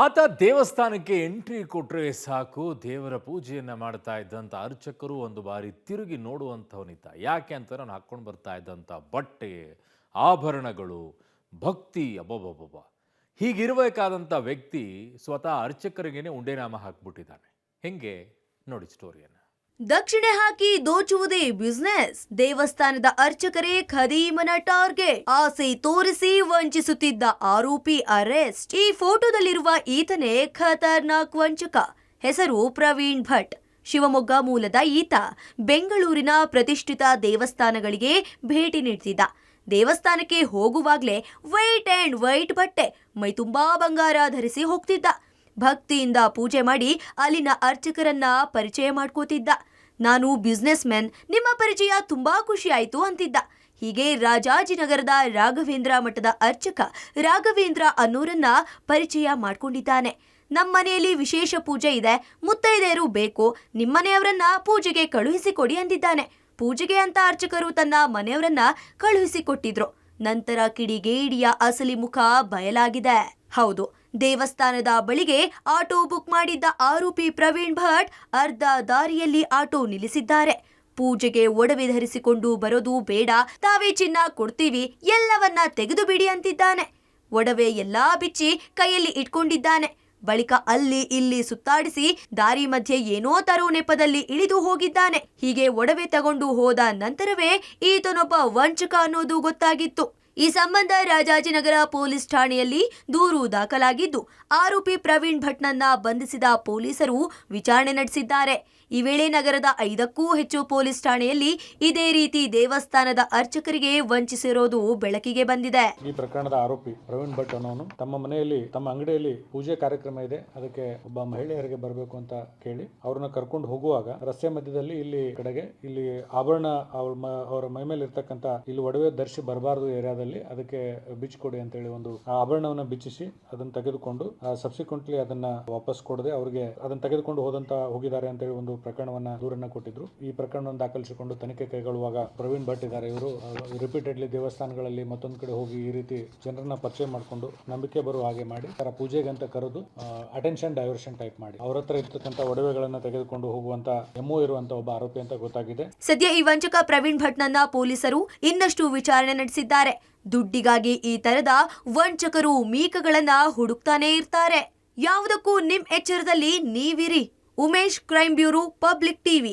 ಆತ ದೇವಸ್ಥಾನಕ್ಕೆ ಎಂಟ್ರಿ ಕೊಟ್ಟರೆ ಸಾಕು ದೇವರ ಪೂಜೆಯನ್ನು ಮಾಡ್ತಾ ಇದ್ದಂಥ ಅರ್ಚಕರು ಒಂದು ಬಾರಿ ತಿರುಗಿ ನೋಡುವಂಥವನಿದ್ದ. ಯಾಕೆ ಅಂತ ನಾನು ಹಾಕ್ಕೊಂಡು ಬರ್ತಾ ಇದ್ದಂಥ ಬಟ್ಟೆ, ಆಭರಣಗಳು, ಭಕ್ತಿ ಅಬ್ಬಬ್ಬಬ್ಬ. ಹೀಗಿರಬೇಕಾದಂಥ ವ್ಯಕ್ತಿ ಸ್ವತಃ ಅರ್ಚಕರಿಗೇನೆ ಉಂಡೆನಾಮ ಹಾಕ್ಬಿಟ್ಟಿದ್ದಾನೆ. ಹೆಂಗೆ ನೋಡಿ ಸ್ಟೋರಿಯನ್ನು. ದಕ್ಷಿಣೆ ಹಾಕಿ ದೋಚುವುದೇ ಬಿಸ್ನೆಸ್. ದೇವಸ್ಥಾನದ ಅರ್ಚಕರೇ ಖದೀಮನ ಟಾರ್ಗೆಟ್. ಆಸೆ ತೋರಿಸಿ ವಂಚಿಸುತ್ತಿದ್ದ ಆರೋಪಿ ಅರೆಸ್ಟ್. ಈ ಫೋಟೋದಲ್ಲಿರುವ ಈತನೇ ಖತರ್ನಾಕ್ ವಂಚಕ. ಹೆಸರು ಪ್ರವೀಣ್ ಭಟ್. ಶಿವಮೊಗ್ಗ ಮೂಲದ ಈತ ಬೆಂಗಳೂರಿನ ಪ್ರತಿಷ್ಠಿತ ದೇವಸ್ಥಾನಗಳಿಗೆ ಭೇಟಿ ನೀಡ್ತಿದ್ದ. ದೇವಸ್ಥಾನಕ್ಕೆ ಹೋಗುವಾಗ್ಲೇ ವೈಟ್ ಅಂಡ್ ವೈಟ್ ಬಟ್ಟೆ, ಮೈ ತುಂಬಾ ಬಂಗಾರ ಧರಿಸಿ ಹೋಗ್ತಿದ್ದ. ಭಕ್ತಿಯಿಂದ ಪೂಜೆ ಮಾಡಿ ಅಲ್ಲಿನ ಅರ್ಚಕರನ್ನ ಪರಿಚಯ ಮಾಡ್ಕೋತಿದ್ದ. ನಾನು ಬಿಸ್ನೆಸ್ ಮ್ಯಾನ್, ನಿಮ್ಮ ಪರಿಚಯ ತುಂಬಾ ಖುಷಿ ಆಯ್ತು ಅಂತಿದ್ದ. ಹೀಗೆ ರಾಜಾಜಿನಗರದ ರಾಘವೇಂದ್ರ ಮಠದ ಅರ್ಚಕ ರಾಘವೇಂದ್ರ ಅನ್ನೋರನ್ನ ಪರಿಚಯ ಮಾಡ್ಕೊಂಡಿದ್ದಾನೆ. ನಮ್ಮ ಮನೆಯಲ್ಲಿ ವಿಶೇಷ ಪೂಜೆ ಇದೆ, ಮುತ್ತೈದೆಯರು ಬೇಕು, ನಿಮ್ಮನೆಯವರನ್ನ ಪೂಜೆಗೆ ಕಳುಹಿಸಿಕೊಡಿ ಅಂದಿದ್ದಾನೆ. ಪೂಜೆಗೆ ಅಂತ ಅರ್ಚಕರು ತನ್ನ ಮನೆಯವರನ್ನ ಕಳುಹಿಸಿಕೊಟ್ಟಿದ್ರು. ನಂತರ ಕಿಡಿಗೇಡಿಯ ಅಸಲಿ ಮುಖ ಬಯಲಾಗಿದೆ. ಹೌದು, ದೇವಸ್ಥಾನದ ಬಳಿಗೆ ಆಟೋ ಬುಕ್ ಮಾಡಿದ್ದ ಆರೋಪಿ ಪ್ರವೀಣ್ ಭಟ್ ಅರ್ಧ ದಾರಿಯಲ್ಲಿ ಆಟೋ ನಿಲ್ಲಿಸಿದ್ದಾರೆ. ಪೂಜೆಗೆ ಒಡವೆ ಧರಿಸಿಕೊಂಡು ಬರೋದು ಬೇಡ, ತಾವೇ ಚಿನ್ನ ಕೊಡ್ತೀವಿ, ಎಲ್ಲವನ್ನ ತೆಗೆದು ಬಿಡಿ ಅಂತಿದ್ದಾನೆ. ಒಡವೆ ಎಲ್ಲಾ ಬಿಚ್ಚಿ ಕೈಯಲ್ಲಿ ಇಟ್ಕೊಂಡಿದ್ದಾನೆ. ಬಳಿಕ ಅಲ್ಲಿ ಇಲ್ಲಿ ಸುತ್ತಾಡಿಸಿ ದಾರಿ ಮಧ್ಯೆ ಏನೋ ತರೋ ನೆಪದಲ್ಲಿ ಇಳಿದು ಹೋಗಿದ್ದಾನೆ. ಹೀಗೆ ಒಡವೆ ತಗೊಂಡು ಹೋದ ನಂತರವೇ ಈತನೊಬ್ಬ ವಂಚಕ ಅನ್ನೋದು ಗೊತ್ತಾಗಿತ್ತು. ಈ ಸಂಬಂಧ ರಾಜಾಜಿನಗರ ಪೊಲೀಸ್ ಠಾಣೆಯಲ್ಲಿ ದೂರು ದಾಖಲಾಗಿದ್ದು, ಆರೋಪಿ ಪ್ರವೀಣ್ ಭಟ್ನನ್ನ ಬಂಧಿಸಿದ ಪೊಲೀಸರು ವಿಚಾರಣೆ ನಡೆಸಿದ್ದಾರೆ. ಈ ವೇಳೆ ನಗರದ 5ಕ್ಕೂ ಹೆಚ್ಚು ಪೊಲೀಸ್ ಠಾಣೆಯಲ್ಲಿ ಇದೇ ರೀತಿ ದೇವಸ್ಥಾನದ ಅರ್ಚಕರಿಗೆ ವಂಚಿಸಿರೋದು ಬೆಳಕಿಗೆ ಬಂದಿದೆ. ಈ ಪ್ರಕರಣದ ಆರೋಪಿ ಪ್ರವೀಣ್ ಭಟ್ ಅನ್ನೋನು ತಮ್ಮ ಮನೆಯಲ್ಲಿ, ತಮ್ಮ ಅಂಗಡಿಯಲ್ಲಿ ಪೂಜೆ ಕಾರ್ಯಕ್ರಮ ಇದೆ, ಅದಕ್ಕೆ ಒಬ್ಬ ಮಹಿಳೆಯರಿಗೆ ಬರಬೇಕು ಅಂತ ಕೇಳಿ ಅವ್ರನ್ನ ಕರ್ಕೊಂಡು ಹೋಗುವಾಗ ರಸ್ತೆ ಮಧ್ಯದಲ್ಲಿ ಇಲ್ಲಿ ಆಭರಣ ಅವರ ಮೈ ಮೇಲೆ ಇರ್ತಕ್ಕಂಥ ಇಲ್ಲಿ ಒಡವೆ ಧರಿಸಿ ಬರಬಾರದು ಏರಿಯಾದಲ್ಲಿ, ಅದಕ್ಕೆ ಬಿಚ್ಚಿಕೊಡಿ ಅಂತ ಹೇಳಿ ಒಂದು ಆಭರಣವನ್ನ ಬಿಚ್ಚಿಸಿ ಅದನ್ನ ತೆಗೆದುಕೊಂಡು ಸಬ್ಸಿಕ್ವೆಂಟ್ಲಿ ಅದನ್ನ ವಾಪಸ್ ಕೊಡದೆ ಅವರಿಗೆ ಅದನ್ನ ತೆಗೆದುಕೊಂಡು ಹೋಗಿದ್ದಾರೆ ಅಂತ ಹೇಳಿ ಒಂದು ಪ್ರಕರಣವನ್ನ ದೂರನ್ನ ಕೊಟ್ಟಿದ್ರು. ಈ ಪ್ರಕರಣವನ್ನು ದಾಖಲಿಸಿಕೊಂಡು ತನಿಖೆ ಕೈಗೊಳ್ಳುವಾಗ ಪ್ರವೀಣ್ ಭಟ್ ಇದ್ದಾರೆ, ಇವರು ರಿಪೀಟೆಡ್ಲಿ ದೇವಸ್ಥಾನಗಳಲ್ಲಿ ಮತ್ತೊಂದು ಕಡೆ ಹೋಗಿ ಈ ರೀತಿ ಜನರನ್ನ ಪರಿಚಯ ಮಾಡಿಕೊಂಡು ನಂಬಿಕೆ ಬರುವ ಹಾಗೆ ಮಾಡಿ ಪೂಜೆಗೆ ಅಂತ ಕರೆದು ಅಟೆನ್ಷನ್ ಡೈವರ್ಷನ್ ಟೈಪ್ ಮಾಡಿ ಅವರ ಹತ್ರ ಇರ್ತಕ್ಕಂಥ ಒಡವೆಗಳನ್ನ ತೆಗೆದುಕೊಂಡು ಹೋಗುವಂತ ಎಮ್ಮು ಇರುವಂತ ಒಬ್ಬ ಆರೋಪಿ ಅಂತ ಗೊತ್ತಾಗಿದೆ. ಸದ್ಯ ಈ ವಂಚಕ ಪ್ರವೀಣ್ ಭಟ್ನನ್ನ ಪೊಲೀಸರು ಇನ್ನಷ್ಟು ವಿಚಾರಣೆ ನಡೆಸಿದ್ದಾರೆ. ದುಡ್ಡಿಗಾಗಿ ಈ ತರದ ವಂಚಕರು ಮೀಕಗಳನ್ನ ಹುಡುಕ್ತಾನೆ ಇರ್ತಾರೆ. ಯಾವುದಕ್ಕೂ ನಿಮ್ ಎಚ್ಚರದಲ್ಲಿ ನೀವಿರಿ. Umesh, crime bureau, public TV.